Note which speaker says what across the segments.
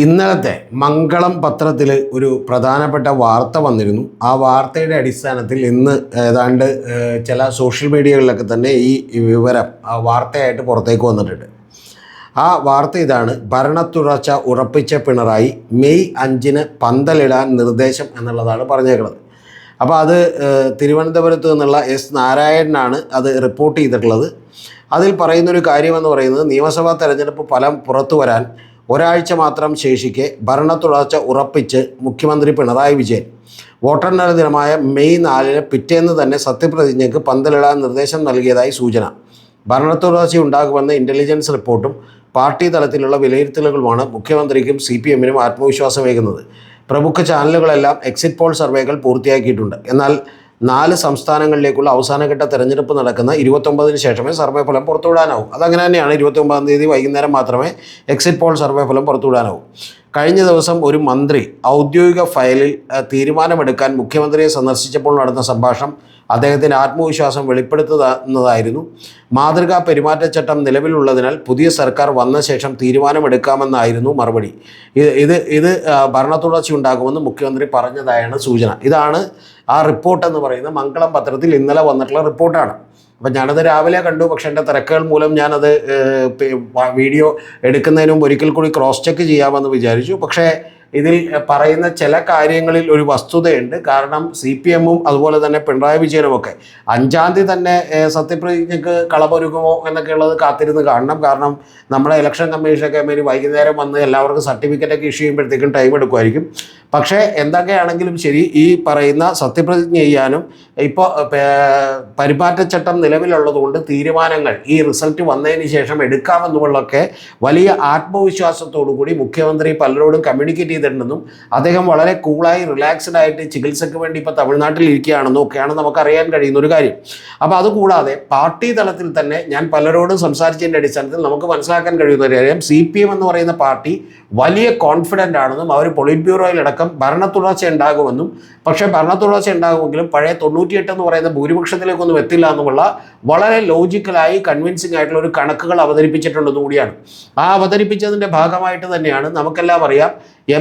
Speaker 1: ഇന്നലത്തെ മംഗളം പത്രത്തിൽ ഒരു പ്രധാനപ്പെട്ട വാർത്ത വന്നിരുന്നു. ആ വാർത്തയുടെ അടിസ്ഥാനത്തിൽ ഇന്ന് ഏതാണ്ട് ചില സോഷ്യൽ മീഡിയകളിലൊക്കെ തന്നെ ഈ വിവരം വാർത്തയായിട്ട് പുറത്തേക്ക് വന്നിട്ടുണ്ട്. ആ വാർത്ത ഇതാണ്: ഭരണത്തുടർച്ച ഉറപ്പിച്ച പിണറായി മെയ് 5-ന് പന്തലിടാൻ നിർദ്ദേശം എന്നുള്ളതാണ് പറഞ്ഞേക്കുന്നത്. അപ്പോൾ അത് തിരുവനന്തപുരത്ത് നിന്നുള്ള എസ് നാരായണനാണ് അത് റിപ്പോർട്ട് ചെയ്തിട്ടുള്ളത്. അതിൽ പറയുന്നൊരു കാര്യമെന്ന് പറയുന്നത്, നിയമസഭാ തെരഞ്ഞെടുപ്പ് ഫലം പുറത്തു വരാൻ ഒരാഴ്ച മാത്രം ശേഷിക്കെ ഭരണത്തുടർച്ച ഉറപ്പിച്ച് മുഖ്യമന്ത്രി പിണറായി വിജയൻ വോട്ടെണ്ണൽ ദിനമായ മെയ് 4-ന് പിറ്റേന്ന് തന്നെ സത്യപ്രതിജ്ഞയ്ക്ക് പന്തലിടാൻ നിർദ്ദേശം നൽകിയതായി സൂചന. ഭരണത്തുടർച്ചയുണ്ടാകുമെന്ന ഇൻ്റലിജൻസ് റിപ്പോർട്ടും പാർട്ടി തലത്തിലുള്ള വിലയിരുത്തലുകളുമാണ് മുഖ്യമന്ത്രിക്കും CPM-നും ആത്മവിശ്വാസമേകുന്നത്. പ്രമുഖ ചാനലുകളെല്ലാം എക്സിറ്റ് പോൾ സർവേകൾ പൂർത്തിയാക്കിയിട്ടുണ്ട്. എന്നാൽ 4 സംസ്ഥാനങ്ങളിലേക്കുള്ള അവസാനഘട്ട തെരഞ്ഞെടുപ്പ് നടക്കുന്ന 29-ന് ശേഷമേ സർവേ ഫലം പുറത്തുവിടാനാവും. അതങ്ങനെ തന്നെയാണ്. 29-ാം തീയതി വൈകുന്നേരം മാത്രമേ എക്സിറ്റ് പോൾ സർവേ ഫലം പുറത്തുവിടാനാവും. കഴിഞ്ഞ ദിവസം ഒരു മന്ത്രി ഔദ്യോഗിക ഫയലിൽ തീരുമാനമെടുക്കാൻ മുഖ്യമന്ത്രിയെ സന്ദർശിച്ചപ്പോൾ നടന്ന സംഭാഷണം അദ്ദേഹത്തിൻ്റെ ആത്മവിശ്വാസം വെളിപ്പെടുത്തുന്നതായിരുന്നു. മാതൃകാ പെരുമാറ്റച്ചട്ടം നിലവിലുള്ളതിനാൽ പുതിയ സർക്കാർ വന്ന ശേഷം തീരുമാനമെടുക്കാമെന്നായിരുന്നു മറുപടി. ഇത് ഭരണത്തുടർച്ചയുണ്ടാകുമെന്ന് മുഖ്യമന്ത്രി പറഞ്ഞതായാണ് സൂചന. ഇതാണ് ആ റിപ്പോർട്ടെന്ന് പറയുന്നത്. മംഗളം പത്രത്തിൽ ഇന്നലെ വന്നിട്ടുള്ള റിപ്പോർട്ടാണ്. അപ്പം ഞാനത് രാവിലെ കണ്ടു. പക്ഷേ എൻ്റെ തിരക്കുകൾ മൂലം ഞാനത് വീഡിയോ എടുക്കുന്നതിന് മുമ്പ് ഒരിക്കൽ കൂടി ക്രോസ് ചെക്ക് ചെയ്യാമെന്ന് വിചാരിച്ചു. പക്ഷേ ഇതിൽ പറയുന്ന ചില കാര്യങ്ങളിൽ ഒരു വസ്തുതയുണ്ട്. കാരണം CPM-ഉം അതുപോലെ തന്നെ പിണറായി വിജയനുമൊക്കെ 5-ാം തീയതി തന്നെ സത്യപ്രതിജ്ഞയ്ക്ക് കളമൊരുക്കുമോ എന്നൊക്കെയുള്ളത് കാത്തിരുന്ന് കാണണം. കാരണം നമ്മുടെ ഇലക്ഷൻ കമ്മീഷനൊക്കെ വൈകുന്നേരം വന്ന് എല്ലാവർക്കും സർട്ടിഫിക്കറ്റൊക്കെ ഇഷ്യൂ ചെയ്യുമ്പോഴത്തേക്കും ടൈം എടുക്കുമായിരിക്കും. പക്ഷേ എന്തൊക്കെയാണെങ്കിലും ശരി, ഈ പറയുന്ന സത്യപ്രതിജ്ഞ ചെയ്യാനും ഇപ്പോൾ പെരുമാറ്റച്ചട്ടം നിലവിലുള്ളതുകൊണ്ട് തീരുമാനങ്ങൾ ഈ റിസൾട്ട് വന്നതിന് ശേഷം എടുക്കാമെന്നുള്ളതൊക്കെ വലിയ ആത്മവിശ്വാസത്തോടു കൂടി മുഖ്യമന്ത്രി പലരോടും കമ്മ്യൂണിക്കേറ്റ് ചെയ്തിട്ടുണ്ടെന്നും അദ്ദേഹം വളരെ കൂളായി റിലാക്സ്ഡ് ആയിട്ട് ചികിത്സയ്ക്ക് വേണ്ടി ഇപ്പോൾ തമിഴ്നാട്ടിൽ ഇരിക്കുകയാണെന്നും ഒക്കെയാണ് നമുക്കറിയാൻ കഴിയുന്ന ഒരു കാര്യം. അപ്പോൾ അതുകൂടാതെ പാർട്ടി തലത്തിൽ തന്നെ ഞാൻ പലരോടും സംസാരിച്ചതിൻ്റെ അടിസ്ഥാനത്തിൽ നമുക്ക് മനസ്സിലാക്കാൻ കഴിയുന്ന ഒരു കാര്യം, CPM എന്ന് പറയുന്ന പാർട്ടി വലിയ കോൺഫിഡൻ്റ് ആണെന്നും അവർ പൊളിറ്റ് ബ്യൂറോയിലടക്കം ഭരണത്തുടർച്ച ഉണ്ടാകുമെന്നും, പക്ഷേ ഭരണത്തുടർച്ച ഉണ്ടാകുമെങ്കിലും പഴയ 98 എന്ന് പറയുന്ന ഭൂരിപക്ഷത്തിലേക്കൊന്നും എത്തില്ല എന്നുമുള്ള വളരെ ലോജിക്കലായി കൺവിൻസിംഗ് ആയിട്ടുള്ള ഒരു കണക്കുകൾ അവതരിപ്പിച്ചിട്ടുണ്ടെന്ന് കൂടിയാണ്. ആ അവതരിപ്പിച്ചതിൻ്റെ ഭാഗമായിട്ട് തന്നെയാണ് നമുക്കെല്ലാം അറിയാം,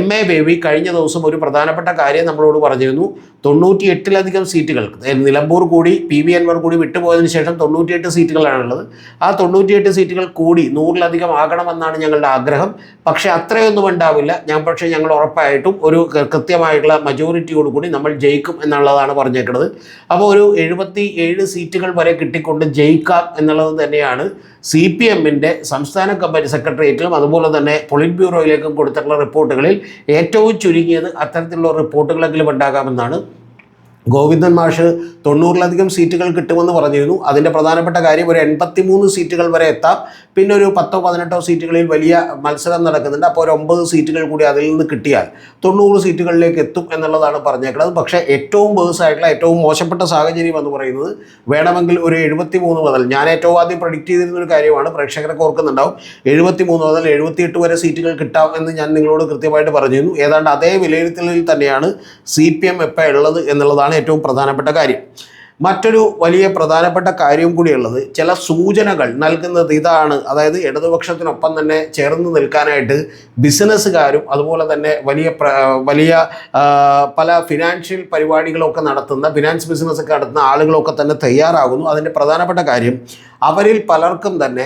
Speaker 1: MA ബേബി കഴിഞ്ഞ ദിവസം ഒരു പ്രധാനപ്പെട്ട കാര്യം നമ്മളോട് പറഞ്ഞിരുന്നു. 98-ലധികം സീറ്റുകൾ, നിലമ്പൂർ കൂടി PV അൻവർ കൂടി വിട്ടുപോയതിനു ശേഷം 98 സീറ്റുകളാണുള്ളത്. ആ 98 സീറ്റുകൾ കൂടി 100-ലധികം ആകണമെന്നാണ് ഞങ്ങളുടെ ആഗ്രഹം. പക്ഷേ അത്രയൊന്നും ഉണ്ടാവില്ല. പക്ഷേ ഞങ്ങൾ ഉറപ്പായിട്ടും ഒരു കൃത്യമായിട്ടുള്ള മജോറിറ്റിയോടുകൂടി നമ്മൾ ജയിക്കും എന്നുള്ളതാണ് പറഞ്ഞേക്കുന്നത്. അപ്പോൾ ഒരു 77 സീറ്റുകൾ വരെ കിട്ടിക്കൊണ്ട് ജയിക്കാം എന്നുള്ളത് തന്നെയാണ് CPM-ൻ്റെ സംസ്ഥാന കമ്മിറ്റി സെക്രട്ടേറിയറ്റിലും അതുപോലെ തന്നെ പൊളിറ്റ് ബ്യൂറോയിലേക്കും കൊടുത്തിട്ടുള്ള റിപ്പോർട്ടുകളിൽ ഏറ്റവും ചുരുങ്ങിയത് അത്തരത്തിലുള്ള റിപ്പോർട്ടുകളെങ്കിലും ഉണ്ടാകാമെന്നാണ്. ഗോവിന്ദൻ മാഷ് 90-ലധികം സീറ്റുകൾ കിട്ടുമെന്ന് പറഞ്ഞിരുന്നു. അതിൻ്റെ പ്രധാനപ്പെട്ട കാര്യം ഒരു 83 സീറ്റുകൾ വരെ എത്താം. പിന്നെ ഒരു 10-18 സീറ്റുകളിൽ വലിയ മത്സരം നടക്കുന്നുണ്ട്. അപ്പോൾ ഒരു 9 സീറ്റുകൾ കൂടി അതിൽ നിന്ന് കിട്ടിയാൽ 90 സീറ്റുകളിലേക്ക് എത്തും എന്നുള്ളതാണ് പറഞ്ഞേക്കുന്നത്. പക്ഷേ ഏറ്റവും വേഴ്സായിട്ടുള്ള ഏറ്റവും മോശപ്പെട്ട സാഹചര്യം എന്ന് പറയുന്നത് വേണമെങ്കിൽ ഒരു 73 മുതൽ, ഞാൻ ഏറ്റവും ആദ്യം പ്രഡിക്റ്റ് ചെയ്തിരുന്നൊരു കാര്യമാണ്, പ്രേക്ഷകരൊക്കെ ഓർക്കുന്നുണ്ടാവും, 73 മുതൽ 78 വരെ സീറ്റുകൾ കിട്ടാം എന്ന് ഞാൻ നിങ്ങളോട് കൃത്യമായിട്ട് പറഞ്ഞിരുന്നു. ഏതാണ്ട് അതേ വിലയിരുത്തലിൽ തന്നെയാണ് CPM ഇപ്പോൾ ഉള്ളത് എന്നുള്ളതാണ് ഏറ്റവും പ്രധാനപ്പെട്ട കാര്യം. മറ്റൊരു വലിയ പ്രധാനപ്പെട്ട കാര്യം കൂടിയുള്ളത്, ചില സൂചനകൾ നൽകുന്നത് ഇതാണ്. അതായത് ഇടതുപക്ഷത്തിനൊപ്പം തന്നെ ചേർന്ന് നിൽക്കാനായിട്ട് ബിസിനസ്സുകാരും അതുപോലെ തന്നെ വലിയ പല ഫിനാൻഷ്യൽ പരിപാടികളൊക്കെ നടത്തുന്ന, ഫിനാൻസ് ബിസിനസ്സൊക്കെ നടത്തുന്ന ആളുകളൊക്കെ തന്നെ തയ്യാറാകുന്നു. അതിൻ്റെ പ്രധാനപ്പെട്ട കാര്യം, അവരിൽ പലർക്കും തന്നെ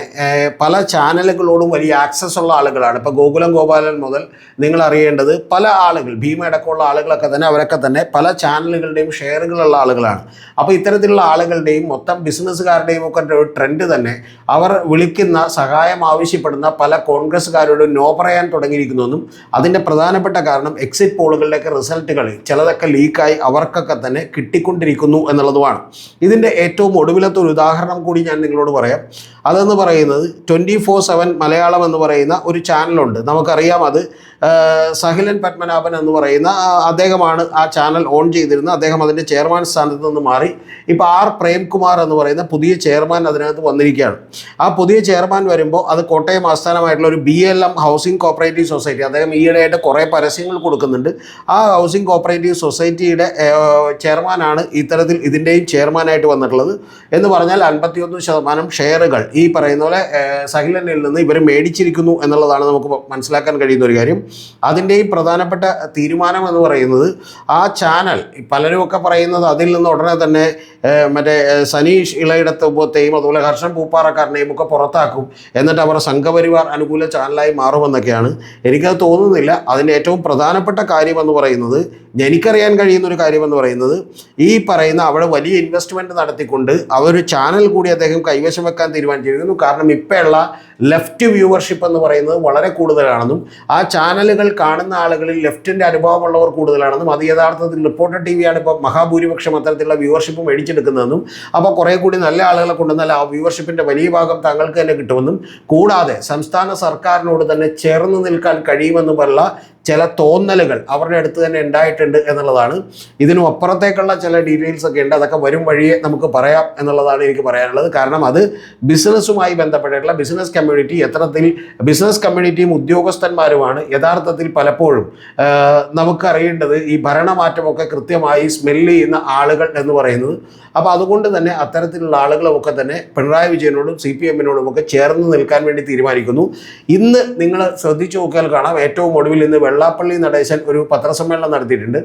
Speaker 1: പല ചാനലുകളോടും വലിയ ആക്സസ് ഉള്ള ആളുകളാണ്. ഇപ്പോൾ ഗോകുലം ഗോപാലൻ മുതൽ നിങ്ങൾ അറിയേണ്ടത് പല ആളുകൾ, ഭീമ അടക്കമുള്ള ആളുകളൊക്കെ തന്നെ അവരൊക്കെ തന്നെ പല ചാനലുകളുടെയും ഷെയറുകളുള്ള ആളുകളാണ്. അപ്പോൾ ഇത്തരത്തിലുള്ള ആളുകളുടെയും മൊത്തം ബിസിനസ്സുകാരുടെയും ഒക്കെ ഒരു ട്രെൻഡ് തന്നെ അവർ വിളിക്കുന്ന, സഹായം ആവശ്യപ്പെടുന്ന പല കോൺഗ്രസ്സുകാരോടും നോ പറയാൻ തുടങ്ങിയിരിക്കുന്നുവെന്നും അതിൻ്റെ പ്രധാനപ്പെട്ട കാരണം എക്സിറ്റ് പോളുകളുടെയൊക്കെ റിസൾട്ടുകൾ ചിലതൊക്കെ ലീക്കായി അവർക്കൊക്കെ തന്നെ കിട്ടിക്കൊണ്ടിരിക്കുന്നു എന്നുള്ളതുമാണ്. ഇതിൻ്റെ ഏറ്റവും ഒടുവിലത്തെ ഒരു ഉദാഹരണം കൂടി ഞാൻ നിങ്ങളോട് പറയാം. അതെന്ന് പറയുന്നത് 24/7 മലയാളം എന്ന് പറയുന്ന ഒരു ചാനലുണ്ട്. നമുക്കറിയാം, അത് സഹിലൻ പത്മനാഭൻ എന്ന് പറയുന്ന അദ്ദേഹമാണ് ആ ചാനൽ ഓൺ ചെയ്തിരുന്നത്. അദ്ദേഹം അതിൻ്റെ ചെയർമാൻ സ്ഥാനത്ത് നിന്ന് മാറി ഇപ്പോൾ R പ്രേംകുമാർ എന്ന് പറയുന്ന പുതിയ ചെയർമാൻ അതിനകത്ത് വന്നിരിക്കുകയാണ്. ആ പുതിയ ചെയർമാൻ വരുമ്പോൾ അത് കോട്ടയം ആസ്ഥാനമായിട്ടുള്ള ഒരു BLM ഹൗസിംഗ് കോപ്പറേറ്റീവ് സൊസൈറ്റി, അദ്ദേഹം ഈയിടെയായിട്ട് കുറേ പരസ്യങ്ങൾ കൊടുക്കുന്നുണ്ട്. ആ ഹൗസിംഗ് കോപ്പറേറ്റീവ് സൊസൈറ്റിയുടെ ചെയർമാനാണ് ഇത്തരത്തിൽ ഇതിൻ്റെയും ചെയർമാനായിട്ട് വന്നിട്ടുള്ളത്. എന്ന് പറഞ്ഞാൽ 51% ഷെയറുകൾ ഈ പറയുന്ന പോലെ സഹിലനിൽ നിന്ന് ഇവർ മേടിച്ചിരിക്കുന്നു എന്നുള്ളതാണ് നമുക്ക് മനസ്സിലാക്കാൻ കഴിയുന്ന ഒരു കാര്യം. അതിൻ്റെയും പ്രധാനപ്പെട്ട തീരുമാനം എന്ന് പറയുന്നത് ആ ചാനൽ പലരുമൊക്കെ പറയുന്നത് അതിൽ നിന്ന് ഉടനെ തന്നെ മറ്റേ സനീഷ് ഇളയിടത്തുമ്പത്തെയും അതുപോലെ ഹർഷൻ പൂപ്പാറക്കാരനെയും ഒക്കെ പുറത്താക്കും, എന്നിട്ട് അവർ സംഘപരിവാർ അനുകൂല ചാനലായി മാറുമെന്നൊക്കെയാണ്. എനിക്കത് തോന്നുന്നില്ല. അതിൻ്റെ ഏറ്റവും പ്രധാനപ്പെട്ട കാര്യമെന്ന് പറയുന്നത്, എനിക്കറിയാൻ കഴിയുന്ന ഒരു കാര്യമെന്ന് പറയുന്നത്, ഈ പറയുന്ന അവിടെ വലിയ ഇൻവെസ്റ്റ്മെൻറ്റ് നടത്തിക്കൊണ്ട് അവരൊരു ചാനൽ കൂടി അദ്ദേഹം കൈവശം വെക്കാൻ തീരുമാനിച്ചിരിക്കുന്നു. കാരണം ഇപ്പോഴുള്ള ലെഫ്റ്റ് വ്യൂവർഷിപ്പ് എന്ന് പറയുന്നത് വളരെ കൂടുതലാണെന്നും ആ ചാനലുകൾ കാണുന്ന ആളുകളിൽ ലെഫ്റ്റിൻ്റെ അനുഭവമുള്ളവർ കൂടുതലാണെന്നും അത് യഥാർത്ഥത്തിൽ റിപ്പോർട്ടർ TV ആണ് ഇപ്പോൾ മഹാഭൂരിപക്ഷം അത്തരത്തിലുള്ള വ്യൂവർഷിപ്പ് മേടിച്ചെടുക്കുന്നതെന്നും അപ്പോൾ കുറേ കൂടി നല്ല ആളുകളെ കൊണ്ടുവന്നാൽ ആ വ്യൂവർഷിപ്പിൻ്റെ വലിയ ഭാഗം തങ്ങൾക്ക് തന്നെ കിട്ടുമെന്നും കൂടാതെ സംസ്ഥാന സർക്കാരിനോട് തന്നെ ചേർന്ന് നിൽക്കാൻ കഴിയുമെന്നുമുള്ള ചില തോന്നലുകൾ അവരുടെ അടുത്ത് തന്നെ ഉണ്ടായിട്ടുണ്ട് എന്നുള്ളതാണ്. ഇതിനും അപ്പുറത്തേക്കുള്ള ചില ഡീറ്റെയിൽസ് ഒക്കെ ഉണ്ട്. അതൊക്കെ വരും വഴിയെ നമുക്ക് പറയാം എന്നുള്ളതാണ് എനിക്ക് പറയാനുള്ളത്. കാരണം അത് ബിസിനസ്സുമായി ബന്ധപ്പെട്ടിട്ടുള്ള ബിസിനസ് കമ്മ്യൂണിറ്റി, എത്തരത്തിൽ ബിസിനസ് കമ്മ്യൂണിറ്റിയും ഉദ്യോഗസ്ഥന്മാരുമാണ് യഥാർത്ഥത്തിൽ പലപ്പോഴും നമുക്കറിയേണ്ടത് ഈ ഭരണമാറ്റമൊക്കെ കൃത്യമായി സ്മെല്ല് ചെയ്യുന്ന ആളുകൾ എന്ന് പറയുന്നത്. അപ്പോൾ അതുകൊണ്ട് തന്നെ അത്തരത്തിലുള്ള ആളുകളുമൊക്കെ തന്നെ പിണറായി വിജയനോടും CPM-നോടും ഒക്കെ ചേർന്ന് നിൽക്കാൻ വേണ്ടി തീരുമാനിക്കുന്നു. ഇന്ന് നിങ്ങൾ ശ്രദ്ധിച്ചു നോക്കിയാൽ കാണാം, ഏറ്റവും ഒടുവിൽ ഇന്ന് വെള്ളാപ്പള്ളി നടേശൻ ഒരു പത്രസമ്മേളനം നടത്തിയിട്ടുണ്ട്.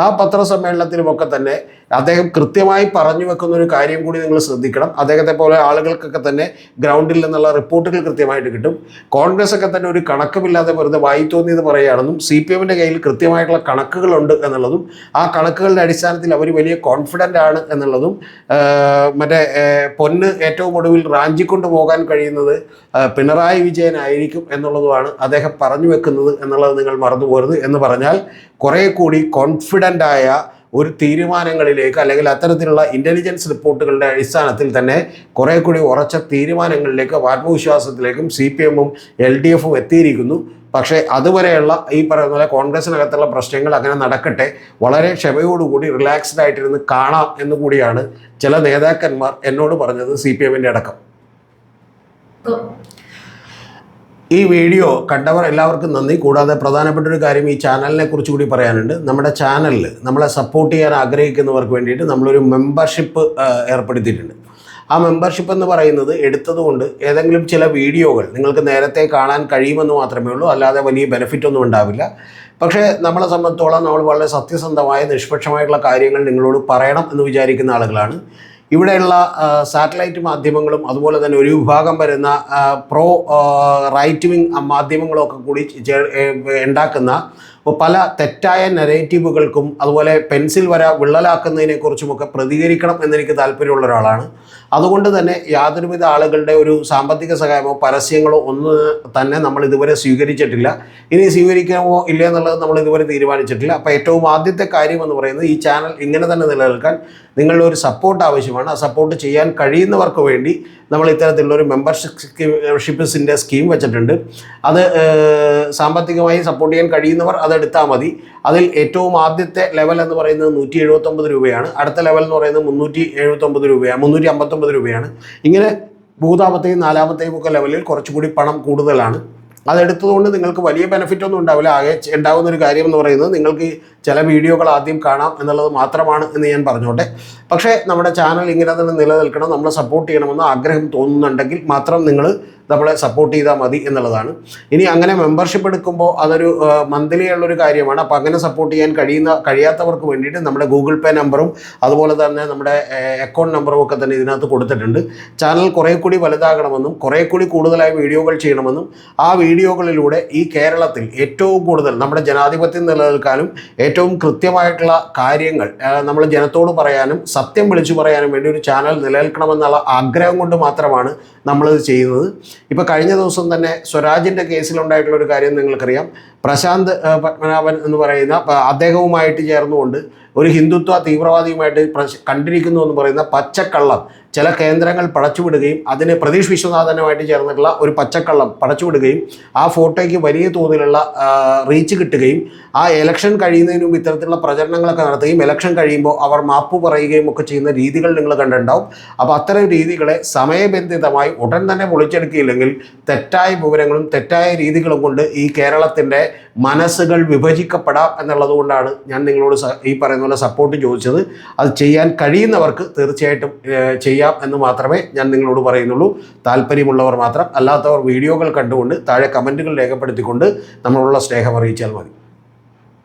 Speaker 1: ആ പത്രസമ്മേളനത്തിലുമൊക്കെ തന്നെ അദ്ദേഹം കൃത്യമായി പറഞ്ഞു വെക്കുന്ന ഒരു കാര്യം കൂടി നിങ്ങൾ ശ്രദ്ധിക്കണം. അദ്ദേഹത്തെ പോലെ ആളുകൾക്കൊക്കെ തന്നെ ഗ്രൗണ്ടിൽ നിന്നുള്ള റിപ്പോർട്ടുകൾ കൃത്യമായിട്ട് കിട്ടും. കോൺഗ്രസ് ഒക്കെ തന്നെ ഒരു കണക്കുമില്ലാതെ വെറുതെ വായി തോന്നിയത് പറയുകയാണെന്നും CPM-ൻ്റെ കയ്യിൽ കൃത്യമായിട്ടുള്ള കണക്കുകളുണ്ട് എന്നുള്ളതും ആ കണക്കുകളുടെ അടിസ്ഥാനത്തിൽ അവർ വലിയ കോൺഫിഡൻ്റ് ആണ് എന്നുള്ളതും മറ്റേ പൊന്ന് ഏറ്റവും ഒടുവിൽ റാഞ്ചിക്കൊണ്ട് പോകാൻ കഴിയുന്നത് പിണറായി വിജയനായിരിക്കും എന്നുള്ളതുമാണ് അദ്ദേഹം പറഞ്ഞു വെക്കുന്നത് എന്നുള്ളത് നിങ്ങൾ മറന്നു പോകരുത്. എന്ന് പറഞ്ഞാൽ കുറേ കൂടി കോൺഫിഡൻ്റായ ഒരു തീരുമാനങ്ങളിലേക്ക്, അല്ലെങ്കിൽ അത്തരത്തിലുള്ള ഇൻ്റലിജൻസ് റിപ്പോർട്ടുകളുടെ അടിസ്ഥാനത്തിൽ തന്നെ കുറേ കൂടി ഉറച്ച തീരുമാനങ്ങളിലേക്ക്, ആത്മവിശ്വാസത്തിലേക്കും CPM-ഉം LDF-ഉം എത്തിയിരിക്കുന്നു. പക്ഷേ അതുവരെയുള്ള ഈ പറയുന്ന പോലെ കോൺഗ്രസിനകത്തുള്ള പ്രശ്നങ്ങൾ അങ്ങനെ നടക്കട്ടെ, വളരെ ക്ഷമയോടുകൂടി റിലാക്സ്ഡ് ആയിട്ടിരുന്ന് കാണാം എന്നുകൂടിയാണ് ചില നേതാക്കന്മാർ എന്നോട് പറഞ്ഞത്, CPM-ൻ്റെ അടക്കം. ഈ വീഡിയോ കണ്ടവർ എല്ലാവർക്കും നന്ദി. കൂടാതെ പ്രധാനപ്പെട്ട ഒരു കാര്യം ഈ ചാനലിനെ കുറിച്ച് കൂടി പറയാനുണ്ട്. നമ്മുടെ ചാനലിൽ നമ്മളെ സപ്പോർട്ട് ചെയ്യാൻ ആഗ്രഹിക്കുന്നവർക്ക് വേണ്ടിയിട്ട് നമ്മളൊരു മെമ്പർഷിപ്പ് ഏർപ്പെടുത്തിയിട്ടുണ്ട്. ആ മെമ്പർഷിപ്പ് എന്ന് പറയുന്നത് എടുത്തതുകൊണ്ട് ഏതെങ്കിലും ചില വീഡിയോകൾ നിങ്ങൾക്ക് നേരത്തെ കാണാൻ കഴിയുമെന്ന് മാത്രമേ ഉള്ളൂ, അല്ലാതെ വലിയ ബെനിഫിറ്റ് ഒന്നും ഉണ്ടാവില്ല. പക്ഷേ നമ്മളെ സംബന്ധിച്ചോളം നമ്മൾ വളരെ സത്യസന്ധമായ നിഷ്പക്ഷമായിട്ടുള്ള കാര്യങ്ങൾ നിങ്ങളോട് പറയണം എന്ന് വിചാരിക്കുന്ന ആളുകളാണ്. ഇവിടെയുള്ള സാറ്റലൈറ്റ് മാധ്യമങ്ങളും അതുപോലെ തന്നെ ഒരു വിഭാഗം വരുന്ന പ്രോ റൈറ്റ് വിങ് മാധ്യമങ്ങളൊക്കെ കൂടി ഉണ്ടാക്കുന്ന പല തെറ്റായ നെറേറ്റീവുകൾക്കും അതുപോലെ പെൻസിൽ വര വിള്ളലാക്കുന്നതിനെക്കുറിച്ചുമൊക്കെ പ്രതികരിക്കണം എന്നെനിക്ക് താല്പര്യമുള്ള ഒരാളാണ്. അതുകൊണ്ട് തന്നെ യാതൊരുവിധ ആളുകളുടെ ഒരു സാമ്പത്തിക സഹായമോ പരസ്യങ്ങളോ ഒന്നും തന്നെ നമ്മൾ ഇതുവരെ സ്വീകരിച്ചിട്ടില്ല. ഇനി സ്വീകരിക്കാമോ ഇല്ല എന്നുള്ളത് നമ്മൾ ഇതുവരെ തീരുമാനിച്ചിട്ടില്ല. അപ്പോൾ ഏറ്റവും ആദ്യത്തെ കാര്യം എന്ന് പറയുന്നത് ഈ ചാനൽ ഇങ്ങനെ തന്നെ നിലനിൽക്കാൻ നിങ്ങളുടെ ഒരു സപ്പോർട്ട് ആവശ്യമാണ്. ആ സപ്പോർട്ട് ചെയ്യാൻ കഴിയുന്നവർക്ക് വേണ്ടി നമ്മൾ ഇത്തരത്തിലുള്ളൊരു മെമ്പർഷിപ്പിൻ്റെ സ്കീം വെച്ചിട്ടുണ്ട്. അത് സാമ്പത്തികമായി സപ്പോർട്ട് ചെയ്യാൻ കഴിയുന്നവർ അതെടുത്താൽ മതി. അതിൽ ഏറ്റവും ആദ്യത്തെ ലെവൽ എന്ന് പറയുന്നത് 179 രൂപയാണ്. അടുത്ത ലെവൽ എന്ന് പറയുന്നത് 379 രൂപയാണ്, 359 രൂപയാണ്. ഇങ്ങനെ മൂന്നാമത്തെയും നാലാമത്തെയും ഒക്കെ ലെവലിൽ കുറച്ചുകൂടി പണം കൂടുതലാണ്. അതെടുത്തതുകൊണ്ട് നിങ്ങൾക്ക് വലിയ ബെനിഫിറ്റ് ഒന്നും ഉണ്ടാവില്ല. ആകെ ഉണ്ടാകുന്നൊരു കാര്യം എന്ന് പറയുന്നത് നിങ്ങൾക്ക് ചില വീഡിയോകൾ ആദ്യം കാണാം എന്നുള്ളത് മാത്രമാണ് എന്ന് ഞാൻ പറഞ്ഞോട്ടെ. പക്ഷേ നമ്മുടെ ചാനൽ ഇങ്ങനെ തന്നെ നിലനിൽക്കണം, നമ്മളെ സപ്പോർട്ട് ചെയ്യണമെന്ന് ആഗ്രഹം തോന്നുന്നുണ്ടെങ്കിൽ മാത്രം നിങ്ങൾ നമ്മളെ സപ്പോർട്ട് ചെയ്താൽ മതി എന്നുള്ളതാണ്. ഇനി അങ്ങനെ മെമ്പർഷിപ്പ് എടുക്കുമ്പോൾ അതൊരു മന്ത്ലി ഉള്ളൊരു കാര്യമാണ്. അപ്പോൾ അങ്ങനെ സപ്പോർട്ട് ചെയ്യാൻ കഴിയാത്തവർക്ക് വേണ്ടിയിട്ട് നമ്മുടെ ഗൂഗിൾ പേ നമ്പറും അതുപോലെ തന്നെ നമ്മുടെ അക്കൗണ്ട് നമ്പറും ഒക്കെ തന്നെ ഇതിനകത്ത് കൊടുത്തിട്ടുണ്ട്. ചാനൽ കുറേ കൂടി വലുതാകണമെന്നും കുറേ കൂടി കൂടുതലായി വീഡിയോകൾ ചെയ്യണമെന്നും ആ വീഡിയോകളിലൂടെ ഈ കേരളത്തിൽ ഏറ്റവും കൂടുതൽ നമ്മുടെ ജനാധിപത്യം നിലനിൽക്കാനും ഏറ്റവും കൃത്യമായിട്ടുള്ള കാര്യങ്ങൾ നമ്മൾ ജനത്തോട് പറയാനും സത്യം വിളിച്ചു പറയാനും വേണ്ടി ഒരു ചാനൽ നിലനിൽക്കണമെന്നുള്ള ആഗ്രഹം കൊണ്ട് മാത്രമാണ് നമ്മളിത് ചെയ്യുന്നത്. ഇപ്പോൾ കഴിഞ്ഞ ദിവസം തന്നെ സ്വരാജിൻ്റെ കേസിലുണ്ടായിട്ടുള്ള ഒരു കാര്യം നിങ്ങൾക്കറിയാം. പ്രശാന്ത് പത്മനാഭൻ എന്ന് പറയുന്ന അദ്ദേഹവുമായിട്ട് ചേർന്നുകൊണ്ട് ഒരു ഹിന്ദുത്വ തീവ്രവാദിയുമായിട്ട് കണ്ടിരിക്കുന്നു എന്ന് പറയുന്ന പച്ചക്കള്ളം ചില കേന്ദ്രങ്ങൾ പടച്ചുവിടുകയും അതിന് പ്രതീഷ് വിശ്വനാഥനുമായിട്ട് ചേർന്നിട്ടുള്ള ഒരു പച്ചക്കള്ളം പടച്ചുവിടുകയും ആ ഫോട്ടോയ്ക്ക് വലിയ തോതിലുള്ള റീച്ച് കിട്ടുകയും ആ ഇലക്ഷൻ കഴിയുന്നതിന് മുമ്പ് ഇത്തരത്തിലുള്ള പ്രചരണങ്ങളൊക്കെ നടത്തുകയും ഇലക്ഷൻ കഴിയുമ്പോൾ അവർ മാപ്പ് പറയുകയും ഒക്കെ ചെയ്യുന്ന രീതികൾ നിങ്ങൾ കണ്ടിട്ടുണ്ടാവും. അപ്പോൾ അത്തരം രീതികളെ സമയബന്ധിതമായി ഉടൻ തന്നെ പൊളിച്ചെടുക്കിയില്ലെങ്കിൽ തെറ്റായ വിവരങ്ങളും തെറ്റായ രീതികളും കൊണ്ട് ഈ കേരളത്തിൻ്റെ മനസ്സുകൾ വിഭജിക്കപ്പെടാം എന്നുള്ളത് കൊണ്ടാണ് ഞാൻ നിങ്ങളോട് ഈ പറയുന്ന പറയുന്ന പോലെ സപ്പോർട്ട് ചോദിച്ചത്. അത് ചെയ്യാൻ കഴിയുന്നവർക്ക് തീർച്ചയായിട്ടും ചെയ്യാം എന്ന് മാത്രമേ ഞാൻ നിങ്ങളോട് പറയുന്നുള്ളൂ. താല്പര്യമുള്ളവർ മാത്രം, അല്ലാത്തവർ വീഡിയോകൾ കണ്ടുകൊണ്ട് താഴെ കമൻറ്റുകൾ രേഖപ്പെടുത്തിക്കൊണ്ട് നമ്മളുള്ള സ്നേഹം അറിയിച്ചാൽ മതി.